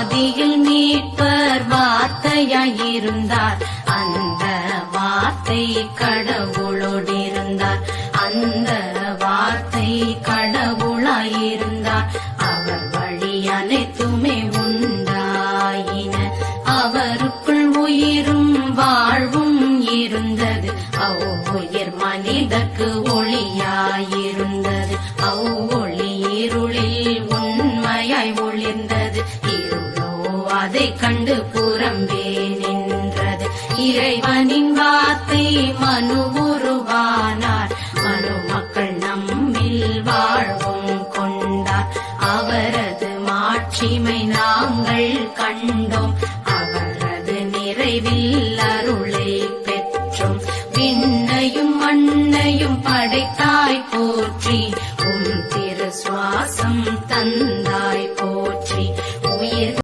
ஆதியில் மீட்பர் வார்த்தையாயிருந்தார், அந்த வார்த்தை கடவுளோடிருந்தார், அந்த வார்த்தை கடவுளாயிருந்தார். அவர் வழி அனைத்துமே உண்டாயின, அவருக்குள் உயிரும் வாழ்வும் இருந்தது, அவ்வுயிர் மனிதர்க்கு ஒளியாயிருந்தது. அவ்வொளி இருளில் உண்மையாய் ஒளிர்ந்தது, இருளோ அதை கண்டு புறம்பே நின்றது. இறைவனின் வார்த்தை மனு உருவானார், மனு மக்கள் நம்மில் வாழ்வும் கொண்டார். அவரது மாட்சிமை நாங்கள் கண்டோம்,